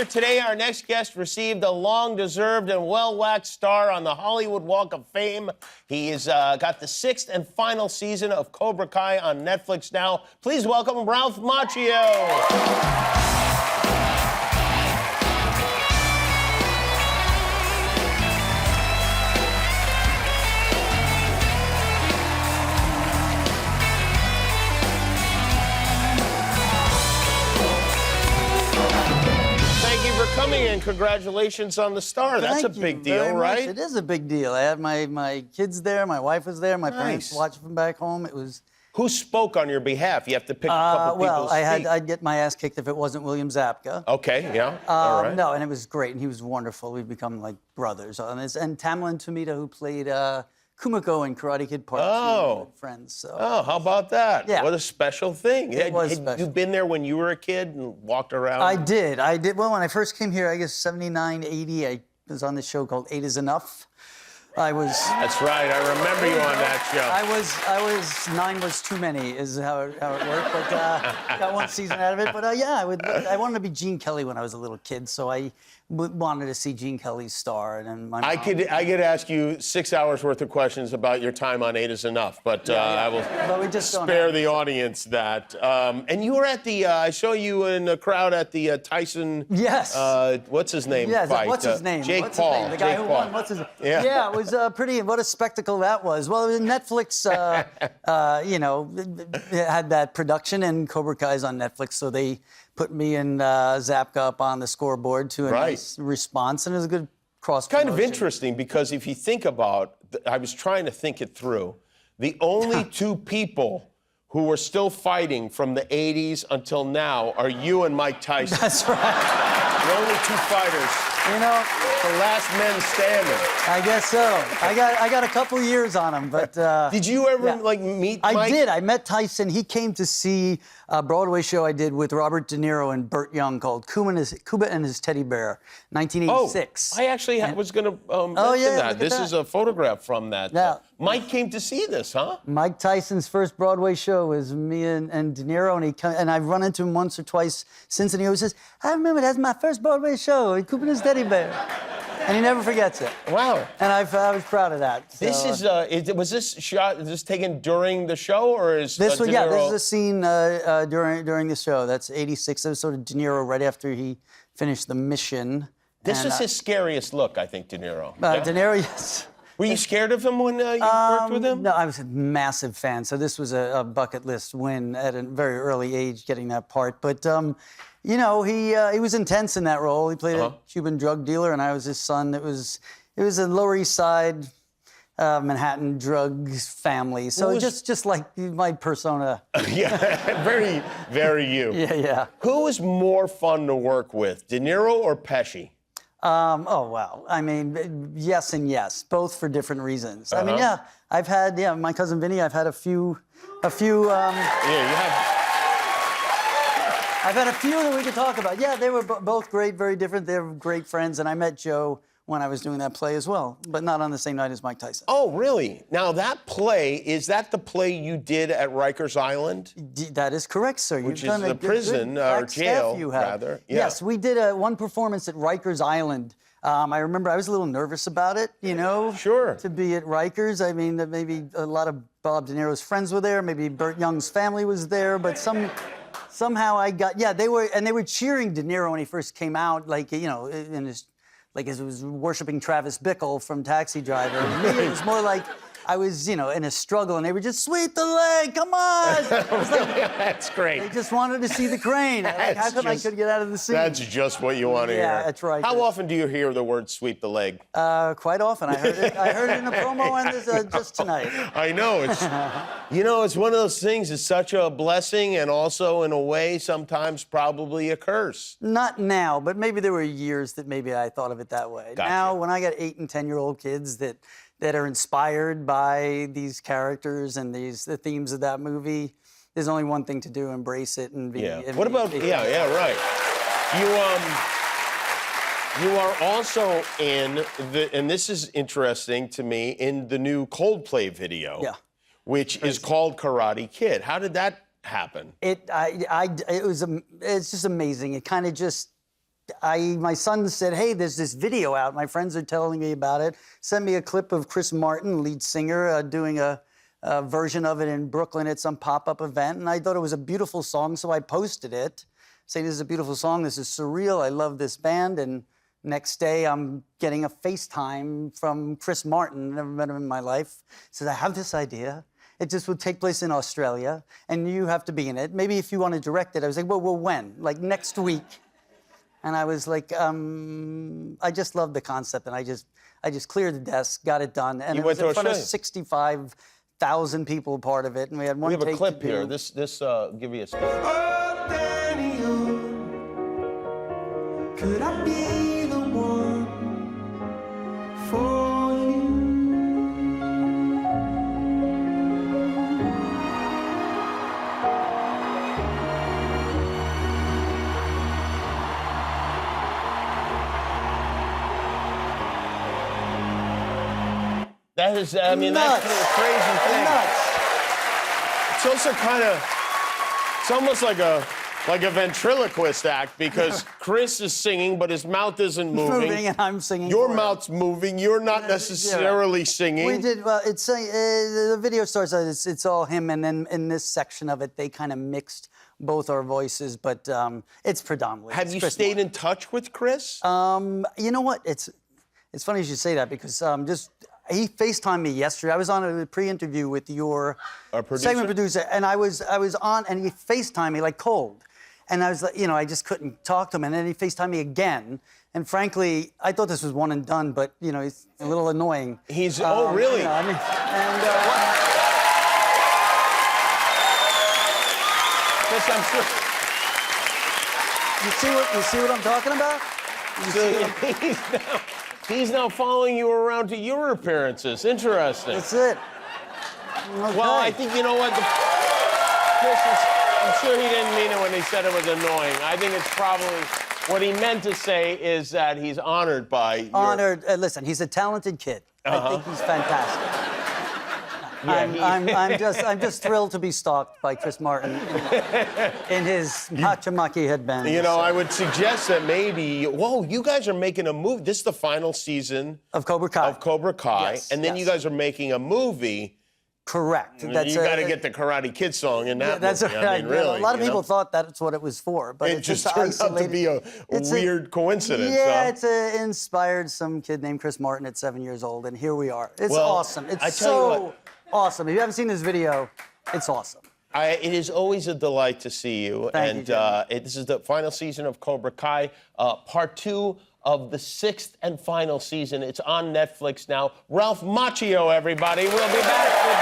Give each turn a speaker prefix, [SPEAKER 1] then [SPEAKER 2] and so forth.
[SPEAKER 1] Earlier today, our next guest received a long-deserved and well-waxed star on the Hollywood Walk of Fame. He has got the 6th and final season of Cobra Kai on Netflix now. Please welcome Ralph Macchio. Coming in, congratulations on the star. That's a big deal, right?
[SPEAKER 2] It is a big deal. I had my kids there, my wife was there, my parents watched from back home. It was.
[SPEAKER 1] Who spoke on your behalf? You have to pick a couple people.
[SPEAKER 2] Well, I'd get my ass kicked if it wasn't William Zabka.
[SPEAKER 1] Okay, yeah, all right.
[SPEAKER 2] No, and it was great, and he was wonderful. We've become like brothers. And Tamlin Tomita, who played Kumiko in Karate Kid Part 2, friends. So.
[SPEAKER 1] Oh, how about that?
[SPEAKER 2] Yeah.
[SPEAKER 1] What a special thing.
[SPEAKER 2] It was special.
[SPEAKER 1] You been there when you were a kid and walked around?
[SPEAKER 2] I did. Well, when I first came here, I guess 79, 80, I was on this show called 8 is Enough.
[SPEAKER 1] That's right. I remember you on that show.
[SPEAKER 2] 9 was too many is how it worked. But got one season out of it. But yeah, I wanted to be Gene Kelly when I was a little kid, so I wanted to see Gene Kelly's star. And my mom,
[SPEAKER 1] I could ask you 6 hours worth of questions about your time on 8 is Enough, but I will spare the audience that. And you were at the, I saw you in a crowd at the Tyson.
[SPEAKER 2] Yes.
[SPEAKER 1] What's his name?
[SPEAKER 2] Yeah,
[SPEAKER 1] fight?
[SPEAKER 2] What's his name?
[SPEAKER 1] Jake
[SPEAKER 2] what's
[SPEAKER 1] Paul.
[SPEAKER 2] His name? The guy who won. What's his name? Yeah, it was pretty. What a spectacle that was. Well, Netflix, you know, had that production, and Cobra Kai's on Netflix, so they put me and Zabka up on the scoreboard to a nice response, and it was a good cross promotion.
[SPEAKER 1] Kind of interesting because if you think about, I was trying to think it through, the only two people who are still fighting from the 80s until now are you and Mike Tyson.
[SPEAKER 2] That's right.
[SPEAKER 1] The only two fighters.
[SPEAKER 2] You know,
[SPEAKER 1] the last men standing.
[SPEAKER 2] I guess so. I got a couple years on him, but
[SPEAKER 1] did you ever like meet Mike?
[SPEAKER 2] I did. I met Tyson. He came to see a Broadway show I did with Robert De Niro and Burt Young called Cuba and His Teddy Bear, 1986.
[SPEAKER 1] Oh, I actually was going to mention that. This is a photograph from that.
[SPEAKER 2] Yeah.
[SPEAKER 1] Mike came to see this, huh?
[SPEAKER 2] Mike Tyson's first Broadway show was me and De Niro, and I've run into him once or twice since, and he always says, "I remember that's my first Broadway show, Cuba and His Teddy Bear." And he never forgets it.
[SPEAKER 1] Wow.
[SPEAKER 2] And I was proud of that. So.
[SPEAKER 1] This is, was this shot, is this taken during the show, or is
[SPEAKER 2] this was, yeah, this is a scene during the show. That's 86. That was sort of De Niro right after he finished the mission.
[SPEAKER 1] This was his scariest look, I think, De Niro.
[SPEAKER 2] De Niro, yes.
[SPEAKER 1] Were you scared of him when you worked with him?
[SPEAKER 2] No, I was a massive fan. So this was a bucket list win at a very early age, getting that part. But, you know, he was intense in that role. He played a Cuban drug dealer, and I was his son. It was a Lower East Side, Manhattan drug family. So just like my persona.
[SPEAKER 1] Yeah, very, very you.
[SPEAKER 2] Yeah.
[SPEAKER 1] Who was more fun to work with, De Niro or Pesci?
[SPEAKER 2] Oh, wow. I mean, yes and yes, both for different reasons. I mean, yeah, I've had, My Cousin Vinny, I've had a few.
[SPEAKER 1] Yeah, you have.
[SPEAKER 2] I've had a few that we could talk about. Yeah, they were both great, very different. They were great friends, and I met Joe when I was doing that play as well, but not on the same night as Mike Tyson.
[SPEAKER 1] Oh, really? Now, that play, is that the play you did at Rikers Island?
[SPEAKER 2] That is correct, sir.
[SPEAKER 1] Which is the prison, or jail, rather. Yeah.
[SPEAKER 2] Yes, we did one performance at Rikers Island. I remember I was a little nervous about it, you know?
[SPEAKER 1] Sure.
[SPEAKER 2] To be at Rikers. I mean, maybe a lot of Bob De Niro's friends were there, maybe Burt Young's family was there, but somehow I got, they were cheering De Niro when he first came out, like, you know, in his, like as it was worshiping Travis Bickle from Taxi Driver. Me, it was more like I was, you know, in a struggle, and they were just, "Sweep the leg, come on!" It was like,
[SPEAKER 1] that's great.
[SPEAKER 2] They just wanted to see the crane. Like, how come I could get out of the scene?
[SPEAKER 1] That's just what you want to hear.
[SPEAKER 2] Yeah, that's right.
[SPEAKER 1] How often do you hear the word "sweep the leg"?
[SPEAKER 2] Quite often. I heard it in the promo, and just tonight.
[SPEAKER 1] I know. It's, you know, it's one of those things. It's such a blessing, and also, in a way, sometimes probably a curse.
[SPEAKER 2] Not now, but maybe there were years that maybe I thought of it that way.
[SPEAKER 1] Gotcha.
[SPEAKER 2] Now, when I got 8 and 10-year-old kids that are inspired by these characters and the themes of that movie, there's only one thing to do: embrace it and be.
[SPEAKER 1] Yeah. What about? Yeah, right. You are also in and this is interesting to me, in the new Coldplay video.
[SPEAKER 2] Yeah.
[SPEAKER 1] Which is called Karate Kid. How did that happen?
[SPEAKER 2] It's just amazing. It kind of just my son said, hey, there's this video out. My friends are telling me about it. Sent me a clip of Chris Martin, lead singer, doing a version of it in Brooklyn at some pop-up event. And I thought it was a beautiful song, so I posted it, saying this is a beautiful song, this is surreal, I love this band. And next day, I'm getting a FaceTime from Chris Martin, never met him in my life. He says, I have this idea. It just would take place in Australia, and you have to be in it. Maybe if you want to direct it. I was like, well, when? Like next week. And I was like, I just love the concept, and I just cleared the desk, got it done, and
[SPEAKER 1] You
[SPEAKER 2] it was
[SPEAKER 1] went to
[SPEAKER 2] in front of
[SPEAKER 1] Australia.
[SPEAKER 2] 65,000 people part of it, and we had one
[SPEAKER 1] We have a
[SPEAKER 2] take
[SPEAKER 1] clip
[SPEAKER 2] to
[SPEAKER 1] here.
[SPEAKER 2] do.
[SPEAKER 1] This give you a speech.
[SPEAKER 3] Oh, Danny, could I be the one for you?
[SPEAKER 1] That is, I mean, that's
[SPEAKER 2] Nuts.
[SPEAKER 1] the crazy thing.
[SPEAKER 2] Nuts.
[SPEAKER 1] It's also kind of, it's almost like a ventriloquist act because Chris is singing, but his mouth isn't moving.
[SPEAKER 2] And I'm singing.
[SPEAKER 1] Your
[SPEAKER 2] for him.
[SPEAKER 1] mouth's moving. You're not necessarily singing.
[SPEAKER 2] We did, well, the video starts out, it's all him, and then in this section of it, they kind of mixed both our voices, but it's predominantly.
[SPEAKER 1] Have you stayed in touch with Chris?
[SPEAKER 2] You know what? It's funny you should say that because he FaceTimed me yesterday. I was on a pre-interview with your segment producer, and I was on, and he FaceTimed me like cold. And I was like, you know, I just couldn't talk to him. And then he FaceTimed me again. And frankly, I thought this was one and done, but, you know, he's a little annoying.
[SPEAKER 1] He's, oh, really?
[SPEAKER 2] You know, I mean, and,
[SPEAKER 1] Chris, I'm sure.
[SPEAKER 2] you see what I'm talking about?
[SPEAKER 1] He's now following you around to your appearances. Interesting.
[SPEAKER 2] That's it. Okay.
[SPEAKER 1] Well, I think, you know what? Chris is, I'm sure he didn't mean it when he said it was annoying. I think it's probably, what he meant to say is that he's honored by your...
[SPEAKER 2] Honored. Listen, he's a talented kid. I think he's fantastic. I'm just thrilled to be stalked by Chris Martin in his Hachimaki headband.
[SPEAKER 1] You know, I would suggest that maybe, whoa, you guys are making a movie. This is the final season
[SPEAKER 2] of Cobra Kai.
[SPEAKER 1] Yes, and then you guys are making a movie.
[SPEAKER 2] Correct.
[SPEAKER 1] You got to get the Karate Kid song in that
[SPEAKER 2] that's
[SPEAKER 1] movie.
[SPEAKER 2] right.
[SPEAKER 1] I mean, really.
[SPEAKER 2] A lot of people thought that's what it was for, but
[SPEAKER 1] it
[SPEAKER 2] it's
[SPEAKER 1] just
[SPEAKER 2] just
[SPEAKER 1] turned out to be a weird coincidence.
[SPEAKER 2] Yeah,
[SPEAKER 1] huh?
[SPEAKER 2] it's inspired some kid named Chris Martin at 7 years old, and here we are. It's
[SPEAKER 1] Well,
[SPEAKER 2] awesome. It's
[SPEAKER 1] I tell you what.
[SPEAKER 2] Awesome. If you haven't seen this video, it's awesome.
[SPEAKER 1] It is always a delight to see you.
[SPEAKER 2] Thank you,
[SPEAKER 1] This is the final season of Cobra Kai, part 2 of the 6th and final season. It's on Netflix now. Ralph Macchio, everybody. We'll be back with